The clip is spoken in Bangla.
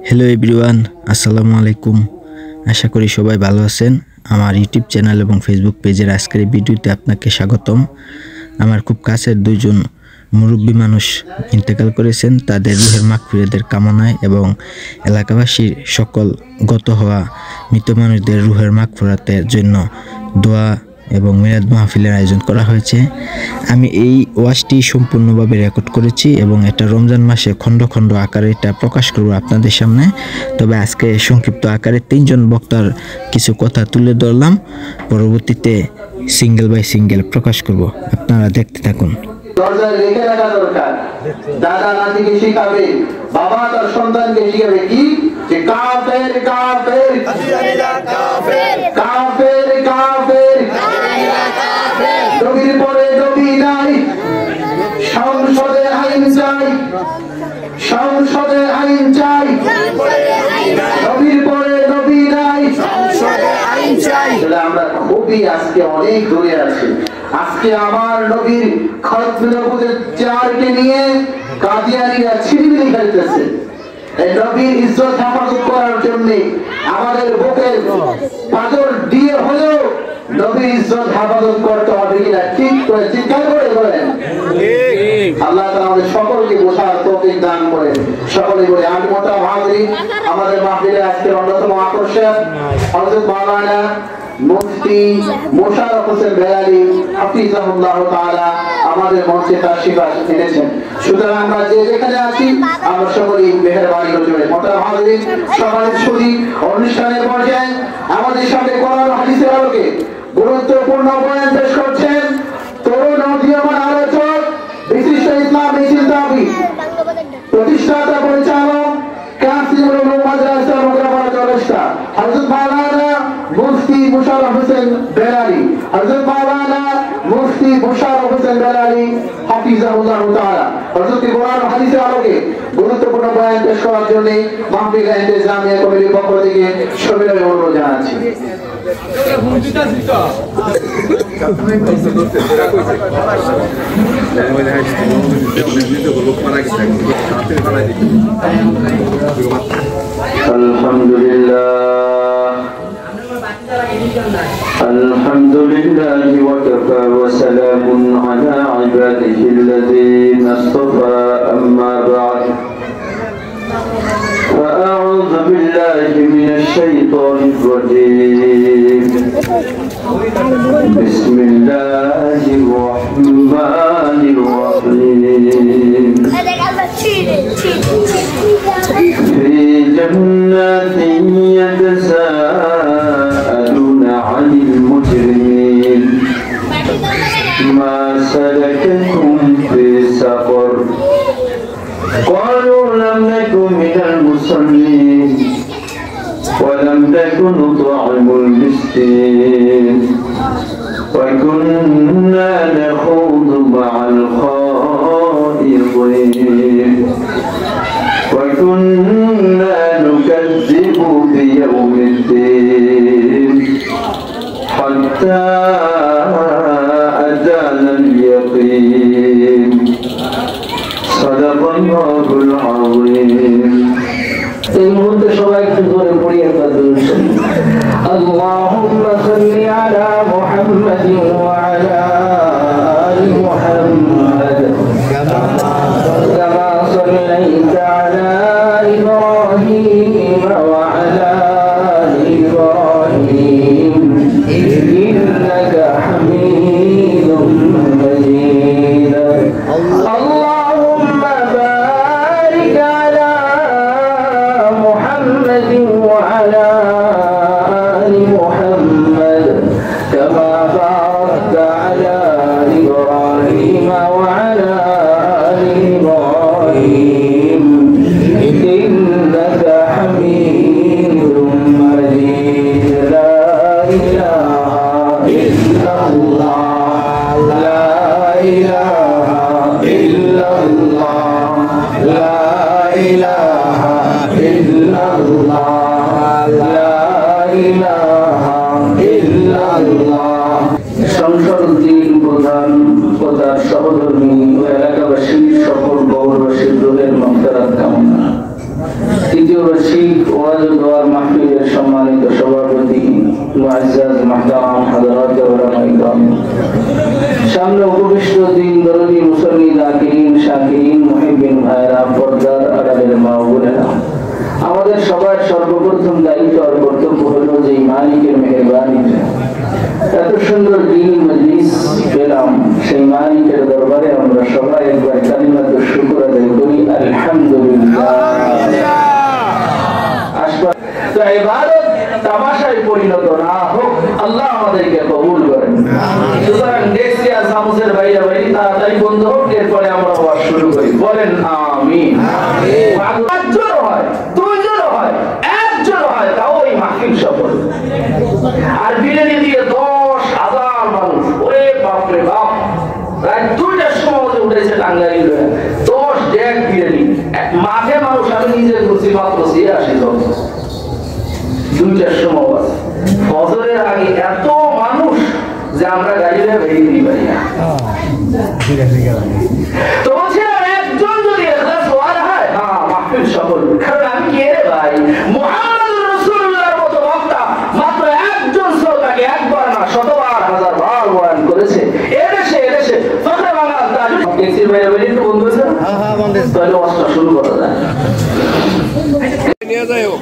হ্যালো এভরিওয়ান, আসসালামু আলাইকুম। আশা করি সবাই ভালো আছেন। আমার ইউটিউব চ্যানেল এবং ফেসবুক পেজের আজকের এই ভিডিওতে আপনাকে স্বাগতম। আমার খুব কাছের দুইজন মুরব্বী মানুষ ইন্তেকাল করেছেন, তাদের রুহের মাগফিরাতের কামনায় এবং এলাকাবাসীর সকল গত হওয়া মৃত মানুষদের রুহের মাগফিরাতের জন্য দোয়া এবং মিলাদ মাহফিলের আয়োজন করা হয়েছে। আমি এই ওয়াজটি সম্পূর্ণভাবে রেকর্ড করেছি এবং এটা রমজান মাসে খণ্ড খণ্ড আকারে এটা প্রকাশ করব আপনাদের সামনে। তবে আজকে সংক্ষিপ্ত আকারে তিনজন বক্তার কিছু কথা তুলে ধরলাম, পরবর্তীতে সিঙ্গেল বাই সিঙ্গেল প্রকাশ করব। আপনারা দেখতে থাকুন। দরজায় রেখে রাখা দরকার। দাদা নাতিকে শিখাবে, বাবা তার সন্তানকে শিখাবে কি, যে কাফের কাফের কাফের কাফের কাফের, নবীর পরে নবী নাই, সংসদে আইন চাই, সংসদে আইন চাই, নবীর পরে নবী নাই, সংসদে আইন চাই। আমরা খুবই আজকে অনেক দূরে আছি। আজকে আমার নবীর খতম নবুতের চারকে নিয়ে কাদিয়ানীরা ছিনিমিনি খেলতেছে। এই নবীর ইজ্জত হেফাজত করার জন্য আমাদের বুকের পাথর দিয়ে হলেও নবীর ইজ্জত হেফাজত করতে হবে কিনা ঠিক করে চিন্তা করে বলেন। আল্লাহ তাআলা আমাদের সকলকে বোঝার তৌফিক দান করেন। সকলে বলে আমি মোতাবাব হাজির। আমাদের মাহফিলে আজকে অন্যতম আকর্ষণ হযরত মাওলানা মুফতি মোশাররফ হোসেন বেলালী হাফিজাহুল্লাহ তাআলা আমাদের মঞ্চে তাশরীফ এনেছেন। সুতরাং আমরা যে যেখানে আছি আমরা সকলেই মেহেরবানি করে মোতাবাব হাজির সমাজ সুদী অনুষ্ঠানের পর্যায়ে আমাদের সামনে কোরআন ও হাদিসের আলোকে গুরুত্বপূর্ণ বয়ান পেশ করছেন তরুণ উদীয়মান আলোচক, বিশিষ্ট ইসলামী চিন্তাবিদ, প্রতিষ্ঠাতা পরিচালক কাসিমুল উলুম মাদ্রাসা মুগরাপাড়া চৌরাস্তা হযরত মাওলানা মুফতি মোশাররফ হোসেন বেলালী, হযরত মাওলানা মুফতি মোশাররফ হোসেন বেলালী হাফিজাহুল্লাহ তাআলা হযরত কোরআন ও হাদিসের আলোকে গুরুত্বপূর্ণ বয়ান পেশ করার জন্য মাহফিল ইন্তেজামিয়া কমিটির পক্ষ থেকে সবিনয় অনুরোধ জানাচ্ছি। الحمد لله وكفى وسلام على عباده الذين اصطفى أما بعد فأعوذ بالله من الشيطان الرجيم بسم الله الرحمن الرحيم في جنات يتساءلون عن المجرمين ما سلككم في سقر قالوا لم نكن من المصلين ولم نكن نطعم المسكين وكنا نخوض مع الخائضين وكنا نكذب بيوم الدين حتى أتانا اليقين صدق الله العظيم. এই মুহূর্তে সবাই একটু জোরে পড়ি আমরা দুরূদ শরীফ। আল্লাহুম্মা সাল্লি আলা মুহাম্মাদিন ওয়া আলা আলি মুহাম্মাদ কামা সাল্লাইতা আলা ইব্রাহিম ওয়া আলা আলি ইব্রাহিম ইন্নাকা হামিদুম মাজিদ। اللهم بارك على محمد وعلى آل محمد كما باركت على إبراهيم وعلى آل إبراهيم إنك حميد مجيد. لا إله إلا الله، لا إله إلا الله، لا إله إلا الله، لا إله إلا الله. সংসদ দিন প্রধান ও তার সহধর্মী ও এলাকাবাসী সকল গৌরবাসী দিন মুহিব্বিন ভাইরা, পর্দার আড়ালের মা বোনেরা, আমাদের সবার সর্বপ্রথম দায়িত্ব আর কর্তব্য হলো যে মালিকের মেহেরবানিতে এত সুন্দর দিন মজলিস পেলাম, সেই মালিকের দরবারে আমরা সবাই একবার কালিমাত শুকর আদায় করি, আলহামদুলিল্লাহ। তো ইবাদত তামাশায় পরিণত না হোক, আল্লাহ আমাদেরকে কবুল করেন। সুতরাং দেখছি আর সামুসের ভাইয়া ভাই তাড়াতাড়ি বন্ধ হোক, এরপরে আমরা ওয়াজ শুরু করি। বলেন আমিন। একজন হয়, দুইজন হয়, একজন হয়, তাও ওই মাহফিল সফল। আর বিরিয়ানি দিয়ে 10,000 মানুষ, ওরে বাপরে বাপ, রাত 2টার সময় উঠেছে টাঙ্গাইল 10 ডেক বিরিয়ানি মাঠে মানুষ। আমি নিজে ঘুরছি মাত্র 86 জন, 2টার সময় ফজরের আগে এত মানুষ যে আমরা গাড়িতে ভেঙে দিতে পারি না। তো বলছিলাম একজন যদি ইখলাস ওয়ালা হয়, হ্যাঁ মাহফিল সফল। কারণ আমি কে রে ভাই, মুহাম্মদুর রাসূলুল্লাহর মতো বক্তা মাত্র একজন শ্রোতাকে একবার না শতবার হাজারবার বয়ান করেছে। এদেশে ফখরে বাংলা তাজুল কেসির ভাই বলি তো বন্ধু আছে, হ্যাঁ বন্ধু, তাহলে ওয়াজটা শুরু করা যায়। নিয়ে যাও